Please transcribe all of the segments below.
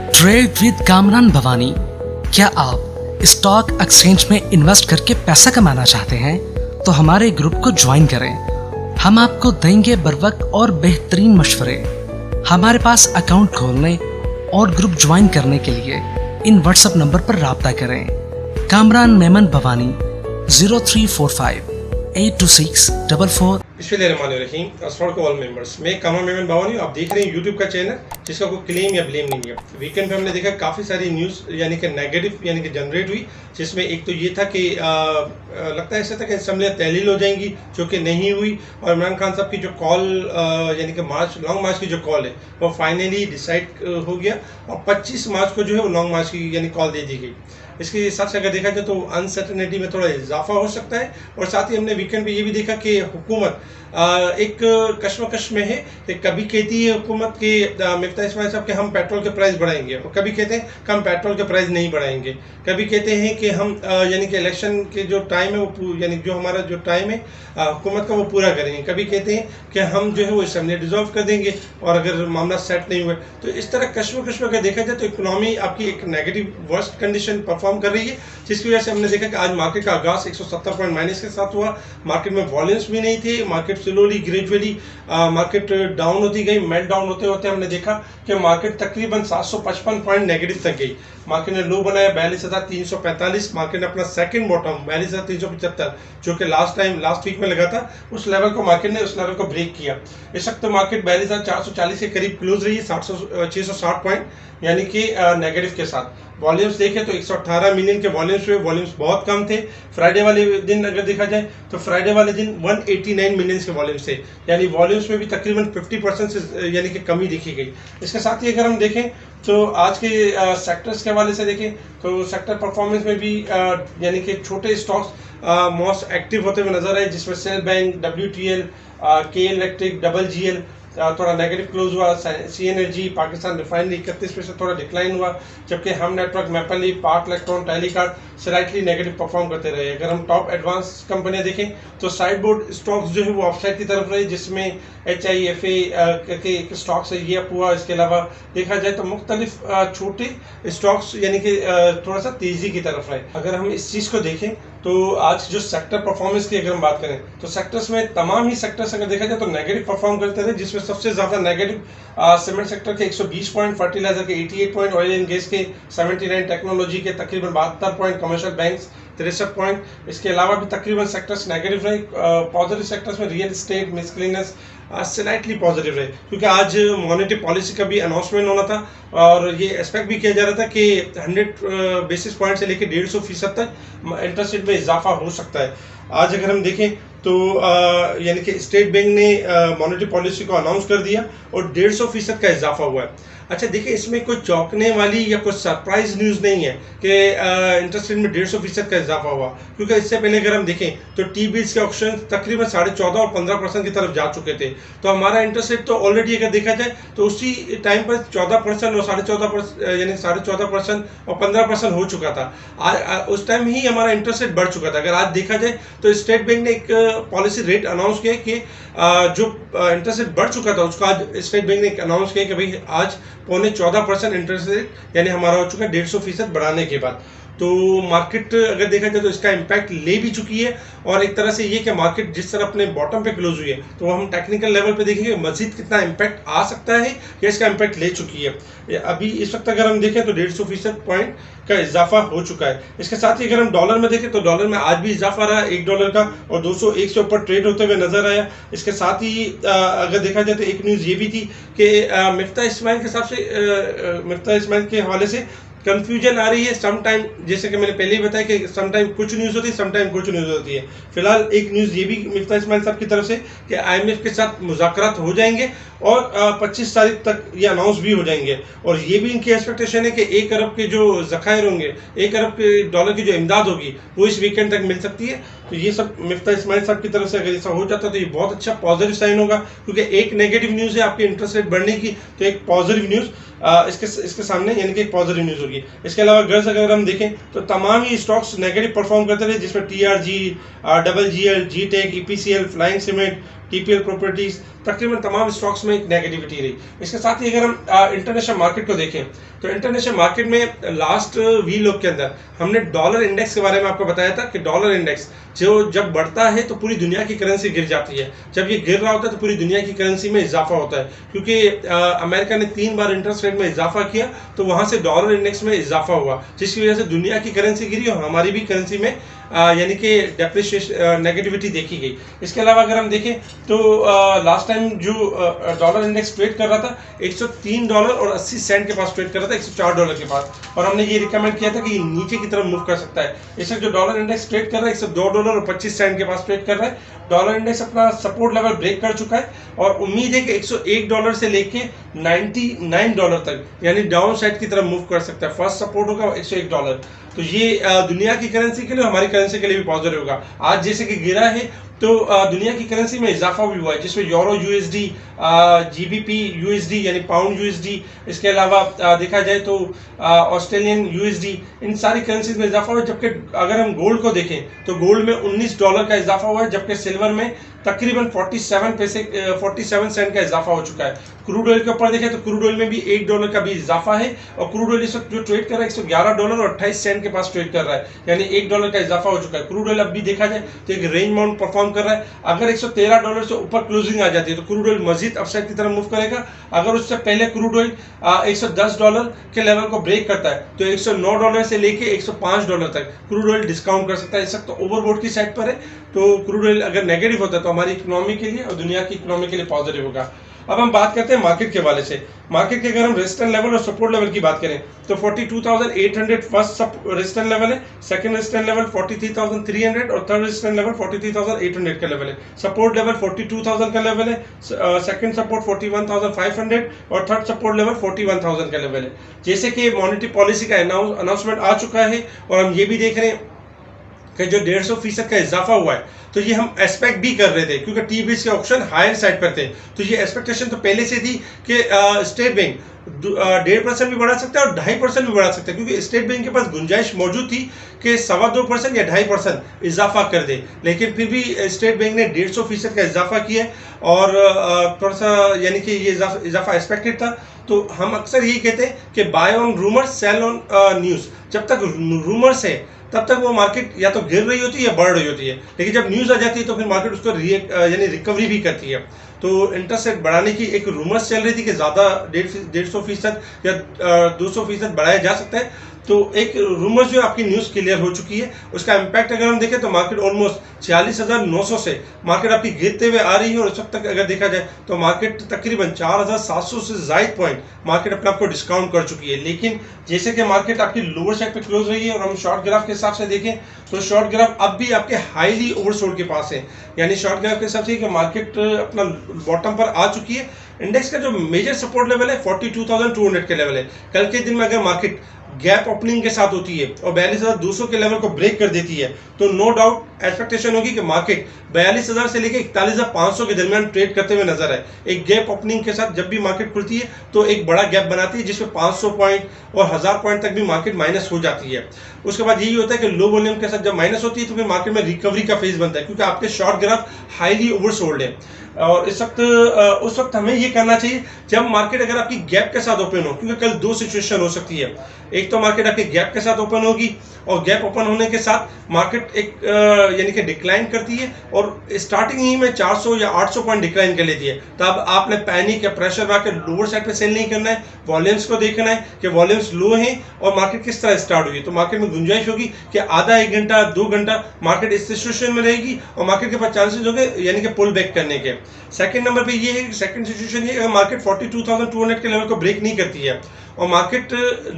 Trade with Kamran Bhavani. क्या आप stock exchange में इन्वेस्ट करके पैसा कमाना चाहते हैं तो हमारे ग्रुप को ज्वाइन करें। हम आपको देंगे बर वक्त और बेहतरीन मशवरे। हमारे पास अकाउंट खोलने और ग्रुप ज्वाइन करने के लिए इन व्हाट्सएप नंबर पर राब्ता करें। कामरान मेमन भवानी 0345 82644। बिस्मिल्लाहिर्रहमानिर्रहीम। अस्सलाम वालेकुम ऑल मेंबर्स। मैं कामरान मेमन भवानी हूं। आप देख रहे हैं यूट्यूब का चैनल जिसका कोई क्लेम या ब्लेम नहीं है। वीकेंड पे हमने देखा काफ़ी सारी न्यूज़ यानी कि नेगेटिव यानी कि जनरेट हुई, जिसमें एक तो ये था कि लगता है ऐसा था कि असम्बलियाँ तहलील हो जाएंगी, जो कि नहीं हुई। और इमरान खान साहब की जो कॉल यानी कि लॉन्ग मार्च की जो कॉल है वो फाइनली डिसाइड हो गया और 25 मार्च को जो है वो लॉन्ग मार्च की यानी कॉल दे दी गई। इसके हिसाब से अगर देखा जाए तो अनसर्टेनिटी में थोड़ा इजाफा हो सकता है। और साथ ही हमने वीकेंड पे ये भी देखा कि हुकूमत एक कश्मकश में है कि कभी कहती है हुकूमत कि मिफ्ता इस्माइल साहब कि हम पेट्रोल के प्राइस बढ़ाएंगे, और कभी कहते हैं कि हम पेट्रोल के प्राइस नहीं बढ़ाएंगे। कभी कहते हैं कि हम यानी कि इलेक्शन के जो टाइम है वो यानी जो हमारा जो टाइम है हुकूमत का वो पूरा करेंगे। कभी कहते हैं कि हम जो है वो असम्बली डिजॉल्व कर देंगे और अगर मामला सेट नहीं हुआ तो इस तरह कश्मकश में अगर देखा जाए तो इकोनॉमी आपकी एक नेगेटिव वर्स्ट कंडीशन परफॉर्म कर रही है, जिसकी वजह से हमने देखा कि आज मार्केट का आगाज 170 पॉइंट माइनस के साथ हुआ। मार्केट में वॉल्यूम्स भी नहीं थे। Market slowly gradually market down होती गई। मेल्ट डाउन होते होते हमने देखा कि मार्केट तकरीबन 755 पॉइंट नेगेटिव तक गई। मार्केट ने लो बनाया 42,345। मार्केट ने अपना सेकंड बॉटम 42,375 जो कि लास्ट वीक में लगा था, उस लेवल को मार्केट ने उस लेवल को ब्रेक किया। इस वक्त मार्केट 42,440 के करीब क्लोज रही है, 660 पॉइंट यानी कि नेगेटिव के साथ। वॉल्यूम्स देखें तो 118 मिलियन के वॉल्यूम्स हुए। वॉल्यूम्स बहुत कम थे। फ्राइडे वाले दिन अगर देखा जाए तो फ्राइडे वाले दिन 189 मिलियन के वॉल्यूम्स थे, यानी वॉल्यूम्स में भी तकरीबन 50% से यानी कि कमी देखी गई। इसके साथ ही अगर हम देखें तो आज के सेक्टर्स के हवाले से देखें तो सेक्टर परफॉर्मेंस में भी यानी कि छोटे स्टॉक्स मोस्ट एक्टिव होते हुए नजर आए, जिसमें सेल बैंक, WTL, के इलेक्ट्रिक, GL थोड़ा नेगेटिव क्लोज हुआ। सी एनर्जी, पाकिस्तान रिफाइनरी 31% थोड़ा डिक्लाइन हुआ, जबकि हम network, mapply, park electron, Telecard slightly negative perform करते रहे। अगर हम टॉप एडवांस कंपनियां देखें तो साइड बोर्ड स्टॉक्स जो है वो अपसाइड की तरफ रहे, जिसमें HIFA के स्टॉक्स है, ये अप हुआ। इसके अलावा देखा जाए तो मुख्तलिफ छोटे स्टॉक्स यानी कि थोड़ा सा तेजी की तरफ रहे। अगर हम इस चीज़ को देखें तो आज जो सेक्टर परफॉर्मेंस की अगर हम बात करें तो सेक्टर्स में तमाम ही सेक्टर्स अगर देखा जाए तो नेगेटिव परफॉर्म करते रहे, जिसमें सबसे ज़्यादा नेगेटिव सीमेंट सेक्टर के 120 पॉइंट, फर्टिलाइजर के 88 पॉइंट, ऑयल एंड गैस के 79, टेक्नोलॉजी के तकरीबन 72 पॉइंट, कमर्शियल बैंक्स 63 पॉइंट। इसके अलावा भी तकरीबन सेक्टर्स नेगेटिव रहे। पॉजिटिव सेक्टर्स में real estate, miscellaneous slightly positive रहे, क्योंकि आज मॉनेटरी पॉलिसी का भी अनाउंसमेंट होना था और ये एक्सपेक्ट भी किया जा रहा था कि 100 बेसिस पॉइंट से लेकर 150% तक इंटरेस्ट रेट में इजाफा हो सकता है। आज अगर हम देखें तो यानी कि स्टेट बैंक ने मॉनेटरी पॉलिसी को अनाउंस कर दिया और 150% का इजाफा हुआ है। अच्छा देखिए, इसमें कोई चौंकने वाली या कोई सरप्राइज न्यूज़ नहीं है कि इंटरेस्ट रेट में 150% का इजाफा हुआ, क्योंकि इससे पहले अगर हम देखें तो टी बिल्स के ऑप्शन तकरीबन 14.5 और 15% की तरफ जा चुके थे। तो हमारा इंटरेस्ट रेट तो ऑलरेडी अगर देखा जाए तो उसी टाइम पर 14% और 14.5% यानी 14.5% और 15% हो चुका था। उस टाइम ही हमारा इंटरेस्ट रेट बढ़ चुका था। अगर आज देखा जाए तो स्टेट बैंक ने एक पॉलिसी रेट अनाउंस किया कि जो इंटरेस्ट रेट बढ़ चुका था उसको आज स्टेट बैंक ने अनाउंस किया कि भाई आज 14.25% इंटरेस्ट रेट यानी हमारा हो चुका है 150% बढ़ाने के बाद। तो मार्केट अगर देखा जाए तो इसका इम्पैक्ट ले भी चुकी है, और एक तरह से ये कि मार्केट जिस तरह अपने बॉटम पे क्लोज हुई है तो हम टेक्निकल लेवल पे देखेंगे मजीद कितना इम्पैक्ट आ सकता है या इसका इम्पैक्ट ले चुकी है। अभी इस वक्त अगर हम देखें तो 150% पॉइंट का इजाफा हो चुका है। इसके साथ ही अगर हम डॉलर में देखें तो डॉलर में आज भी इजाफा रहा $1 का और 201 से ऊपर ट्रेड होते हुए नजर आया। इसके साथ ही अगर देखा जाए तो एक न्यूज़ ये भी थी कि मिफ्ता इस्माइल के हिसाब से मिफ्ता इस्माइल के हवाले से कंफ्यूजन आ रही है। सम टाइम जैसे कि मैंने पहले ही बताया कि सम टाइम कुछ न्यूज़ होती है, सम टाइम कुछ न्यूज़ होती है। फिलहाल एक न्यूज़ ये भी मिफ्ता इस्माइल साहब की तरफ से कि IMF के साथ मुज़ाकरात हो जाएंगे और 25 तारीख तक ये अनाउंस भी हो जाएंगे। और ये भी इनकी एक्सपेक्टेशन है कि 1 अरब के जो ज़खायर होंगे, 1 अरब के डॉलर की जो इमदाद होगी वो इस वीकेंड तक मिल सकती है। तो ये सब मिफ्ता इस्माइल साहब की तरफ से अगर ऐसा हो जाता है तो ये बहुत अच्छा पॉजिटिव साइन होगा, क्योंकि एक नेगेटिव न्यूज़ है आपके इंटरेस्ट रेट बढ़ने की, तो एक पॉजिटिव न्यूज़ इसके सामने यानी कि एक पॉजिटिव न्यूज़ होगी। इसके अलावा अगर हम देखें तो तमाम ही स्टॉक्स नेगेटिव परफॉर्म करते रहे, जिसमें TRG, GL, GTEC, EPCL, flying cement, TPL properties तकरीबन तमाम स्टॉक्स में एक नेगेटिविटी रही। इसके साथ ही अगर हम इंटरनेशनल मार्केट को देखें तो इंटरनेशनल मार्केट में लास्ट वी लोग के अंदर हमने डॉलर इंडेक्स के बारे में आपको बताया था कि डॉलर इंडेक्स जो जब बढ़ता है तो पूरी दुनिया की करेंसी गिर जाती है, जब ये गिर रहा होता है तो पूरी दुनिया की करेंसी में इजाफा होता है, क्योंकि अमेरिका ने 3 बार इंटरेस्ट रेट में इजाफा किया तो वहां से डॉलर इंडेक्स में इजाफा हुआ, जिसकी वजह से दुनिया की करेंसी गिरी और हमारी भी करेंसी में यानी कि डेप्रिशिएशन नेगेटिविटी देखी गई। इसके अलावा अगर हम देखें तो लास्ट टाइम जो डॉलर इंडेक्स ट्रेड कर रहा था $103.80 के पास ट्रेड कर रहा था, $104 के पास, और हमने ये रिकमेंड किया था कि ये नीचे की तरफ मूव कर सकता है। इस वक्त जो डॉलर इंडेक्स ट्रेड कर रहा है $102.25 के पास ट्रेड कर रहा है। डॉलर इंडेक्स अपना सपोर्ट लेवल ब्रेक कर चुका है और उम्मीद है कि $101 से लेके $99 तक यानी डाउन साइड की तरफ मूव कर सकता है। फर्स्ट सपोर्ट होगा $101, तो ये दुनिया की करेंसी के लिए, हमारी करेंसी के लिए भी पॉजिटिव होगा। आज जैसे कि गिरा है तो दुनिया की करेंसी में इजाफा भी हुआ है, जिसमें यूरो यूएसडी, जीबीपी यूएसडी यानी पाउंड यूएसडी, इसके अलावा देखा जाए तो ऑस्ट्रेलियन यूएसडी, इन सारी करेंसीज में इजाफा हुआ है। जबकि अगर हम गोल्ड को देखें तो गोल्ड में $19 का इजाफा हुआ है, जबकि सिल्वर में तकरीबन 47 सेंट का इजाफा हो चुका है। क्रूड ऑयल के ऊपर देखें तो क्रूड ऑयल में भी $1 का भी इजाफा है और क्रूड ऑयल इस वक्त जो ट्रेड कर रहा है $111.28 के पास ट्रेड कर रहा है, यानी $1 का इजाफा हो चुका है। क्रूड ऑयल अब भी देखा जाए तो एक रेंज माउंट परफॉर्म कर रहा है। अगर $113 से ऊपर क्लोजिंग आ जाती है तो क्रूड ऑयल मजीद अपसाइड की तरफ मूव करेगा। अगर उससे पहले क्रूड ऑयल $110 के लेवल को ब्रेक करता है तो $109 से लेके $105 तक क्रूड ऑयल डिस्काउंट कर सकता है। इस वक्त तो ओवरबोट की साइड पर है, तो क्रूड ऑयल अगर नेगेटिव होता है तो हमारी इकोनॉमी के लिए और दुनिया की इकोनॉमी के लिए पॉजिटिव होगा। अब हम बात करते हैं मार्केट के हवाले से। मार्केट के अगर हम रेजिस्टेंस लेवल और सपोर्ट लेवल की बात करें तो 42,800 फर्स्ट रेजिस्टेंस लेवल है, सेकंड रेजिस्टेंस लेवल 43,300 और थर्ड रेजिस्टेंस लेवल 43,800 का लेवल है। सपोर्ट लेवल 42,000 का लेवल है, सेकंड सपोर्ट 41,500 और थर्ड सपोर्ट लेवल 41,000 का लेवल है। जैसे कि मॉनेटरी पॉलिसी का अनाउंसमेंट आ चुका है और हम ये भी देख रहे हैं कि जो 150% का इजाफा हुआ है, तो ये हम एक्सपेक्ट भी कर रहे थे क्योंकि टी बिल्स के ऑप्शन हायर साइड पर थे, तो ये एक्सपेक्टेशन तो पहले से थी कि स्टेट बैंक 1.5% भी बढ़ा सकता है और 2.5% भी बढ़ा सकता है, क्योंकि स्टेट बैंक के पास गुंजाइश मौजूद थी कि 2.25% या 2.5% इजाफा कर दे। लेकिन फिर भी स्टेट बैंक ने 150% का इजाफा किया और थोड़ा सा यानी कि ये इजाफा एक्सपेक्टेड था। तो हम अक्सर यही कहते हैं कि buy on rumours sell on news. जब तक रूमर्स है तब तक वो मार्केट या तो गिर रही होती है या बढ़ रही होती है, लेकिन जब न्यूज़ आ जाती है तो फिर मार्केट उसको यानी रिकवरी भी करती है। तो इंटरेस्ट रेट बढ़ाने की एक रूमर्स चल रही थी कि ज़्यादा 150% या 200% बढ़ाया जा सकता है, तो एक रूमर्स जो आपकी न्यूज़ क्लियर हो चुकी है। उसका इम्पैक्ट अगर हम देखें तो मार्केट ऑलमोस्ट 46,900 से मार्केट आपकी गिरते हुए आ रही है और इस वक्त तक अगर देखा जाए तो मार्केट तकरीबन 4,700 से ज़ायद पॉइंट मार्केट अपने आप को डिस्काउंट कर चुकी है। लेकिन जैसे कि मार्केट आपकी लोअर साइड पे क्लोज रही है और हम शॉर्ट ग्राफ के हिसाब से देखें तो शॉर्ट ग्राफ अब भी आपके हाईली ओवरसोल्ड के पास है, यानी शॉर्ट ग्राफ के हिसाब से कि मार्केट अपना बॉटम पर आ चुकी है। इंडेक्स का जो मेजर सपोर्ट लेवल है 42,200 के लेवल है। कल के दिन में अगर मार्केट गैप ओपनिंग के साथ होती है और 42,200 के लेवल को ब्रेक कर देती है तो नो डाउट एक्सपेक्टेशन होगी कि मार्केट 42,000 से लेकर 41,500 के दरमियान ट्रेड करते हुए नजर आए। एक गैप ओपनिंग के साथ जब भी मार्केट खुलती है तो एक बड़ा गैप बनाती है जिसमें 500 पॉइंट और 1000 पॉइंट तक भी मार्केट माइनस हो जाती है। उसके बाद यही होता है कि लो वॉल्यूम के साथ जब माइनस होती है तो फिर मार्केट में रिकवरी का फेज बनता है, क्योंकि आपके शॉर्ट ग्राफ हाईली ओवरसोल्ड है। और इस वक्त उस वक्त हमें ये करना चाहिए जब मार्केट अगर आपकी गैप के साथ ओपन हो, क्योंकि कल दो सिचुएशन हो सकती है। एक तो मार्केट आपके गैप के साथ ओपन होगी और गैप ओपन होने के साथ मार्केट एक यानी कि डिक्लाइन करती है और स्टार्टिंग ही में 400 या 800 पॉइंट डिक्लाइन कर लेती है। तब आपने पैनिक या प्रेशर मार्केट लोअर साइड पे सेल नहीं करना है, वॉल्यूम्स को देखना है कि वॉल्यूम्स लो हैं और मार्केट किस तरह स्टार्ट हुई। तो मार्केट में गुंजाइश होगी कि आधा 1 घंटा 2 घंटा मार्केट इस सिचुएशन में रहेगी और मार्केट के पास चांसेस होंगे यानी कि पुल बैक करने के। सेकंड नंबर पे ये है, सेकंड सिचुएशन ये अगर मार्केट 42,200 के लेवल को ब्रेक नहीं करती है और मार्केट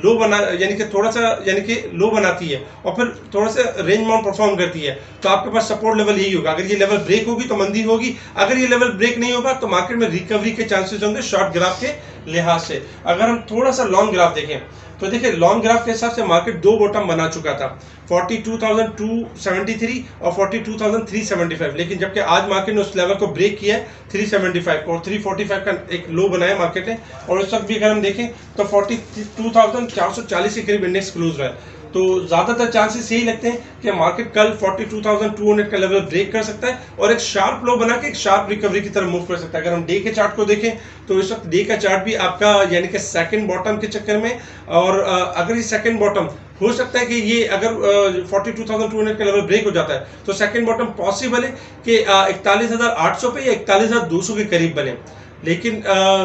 लो बना यानी कि थोड़ा सा यानी कि लो बनाती है और फिर थोड़ा सा रेंज माउंट परफॉर्म करती है, तो आपके पास सपोर्ट लेवल यही होगा। अगर ये लेवल ब्रेक होगी तो मंदी होगी, अगर ये लेवल ब्रेक नहीं होगा तो मार्केट में रिकवरी के चांसेस होंगे शॉर्ट ग्राफ के लिहाज से। अगर हम थोड़ा सा लॉन्ग ग्राफ देखें तो देखिए लॉन्ग ग्राफ के हिसाब से मार्केट दो बॉटम बना चुका था, 42,273 और 42,375, लेकिन जबकि आज मार्केट ने उस लेवल को ब्रेक किया है 375 और 345 का एक लो बनाया मार्केट ने। और उस वक्त भी अगर हम देखें तो 42,440 के करीब इंडेक्स क्लोज रहा है। तो ज़्यादातर चांसेस यही लगते हैं कि मार्केट कल 42,200 का लेवल ब्रेक कर सकता है और एक शार्प लो बना के एक शार्प रिकवरी की तरफ मूव कर सकता है। अगर हम डे के चार्ट को देखें तो इस वक्त डे का चार्ट भी आपका यानी कि सेकंड बॉटम के चक्कर में, और अगर ये सेकंड बॉटम हो सकता है कि ये अगर 42,200 का लेवल ब्रेक हो जाता है तो सेकंड बॉटम पॉसिबल है कि 41,800 पे या 41,200 के करीब बने। लेकिन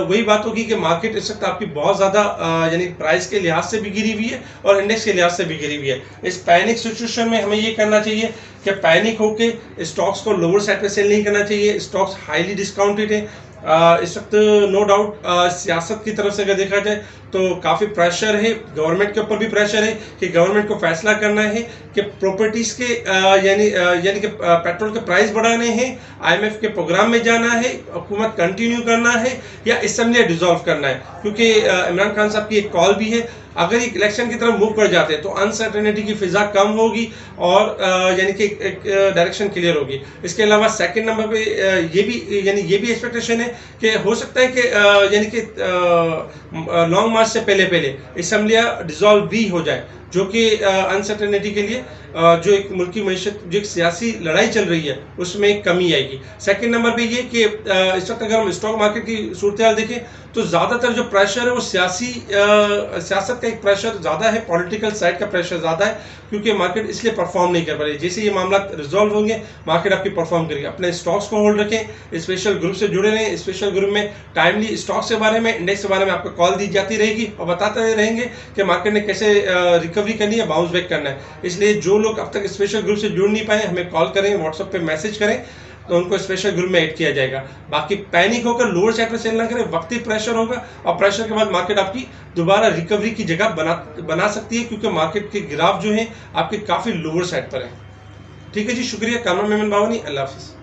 वही बात होगी कि मार्केट इस वक्त आपकी बहुत ज़्यादा यानी प्राइस के लिहाज से भी गिरी हुई है और इंडेक्स के लिहाज से भी गिरी हुई है। इस पैनिक सिचुएशन में हमें ये करना चाहिए कि पैनिक होके स्टॉक्स को लोअर साइड पे सेल नहीं करना चाहिए। स्टॉक्स हाईली डिस्काउंटेड है इस वक्त, नो डाउट। सियासत की तरफ से अगर देखा जाए तो काफ़ी प्रेशर है, गवर्नमेंट के ऊपर भी प्रेशर है कि गवर्नमेंट को फैसला करना है कि प्रॉपर्टीज़ के यानी कि पेट्रोल के प्राइस बढ़ाने हैं, IMF के प्रोग्राम में जाना है, हुकूमत कंटिन्यू करना है या असेंबली डिसॉल्व करना है। क्योंकि इमरान खान साहब की एक कॉल भी है, अगर ये इलेक्शन की तरफ मूव कर जाते हैं तो अनसर्टेनिटी की फिजा कम होगी और यानी कि एक डायरेक्शन क्लियर होगी। इसके अलावा सेकंड नंबर पे ये भी एक्सपेक्टेशन है कि हो सकता है कि यानी कि लॉन्ग मार्च से पहले असेंबलियाँ डिसॉल्व भी हो जाए, जो कि अनसर्टेनिटी के लिए जो एक मुल्की मईशत, जो एक सियासी लड़ाई चल रही है उसमें कमी आएगी। सेकंड नंबर पे ये कि इस वक्त अगर हम स्टॉक मार्केट की सूरत हाल देखें तो ज़्यादातर जो प्रेशर है वो सियासत का एक प्रेशर ज़्यादा है, पॉलिटिकल साइड का प्रेशर ज़्यादा है, क्योंकि मार्केट इसलिए परफॉर्म नहीं कर पा रही। जैसे ये मामला रिजॉल्व होंगे मार्केट आपकी परफॉर्म करेगी। अपने स्टॉक्स को होल्ड रखें, स्पेशल ग्रुप से जुड़े रहें। स्पेशल ग्रुप में टाइमली स्टॉक्स के बारे में, इंडेक्स के बारे में आपको कॉल दी जाती रहेगी और बताते रहेंगे कि मार्केट ने कैसे रिकवरी करनी है, बाउंस बैक करना है। इसलिए जो लोग अब तक स्पेशल ग्रुप से जुड़ नहीं पाए हमें कॉल करें, व्हाट्सएप पे मैसेज करें तो उनको स्पेशल ग्रुप में ऐड किया जाएगा। बाकी पैनिक होकर लोअर साइड पे सेल ना करें, वक्ती प्रेशर होगा और प्रेशर के बाद मार्केट आपकी दोबारा रिकवरी की जगह बना सकती है, क्योंकि मार्केट के ग्राफ जो है आपके काफ़ी लोअर साइड पर है। ठीक है जी, शुक्रिया। कामरान मेमन बावनी, अल्लाह हाफिज़।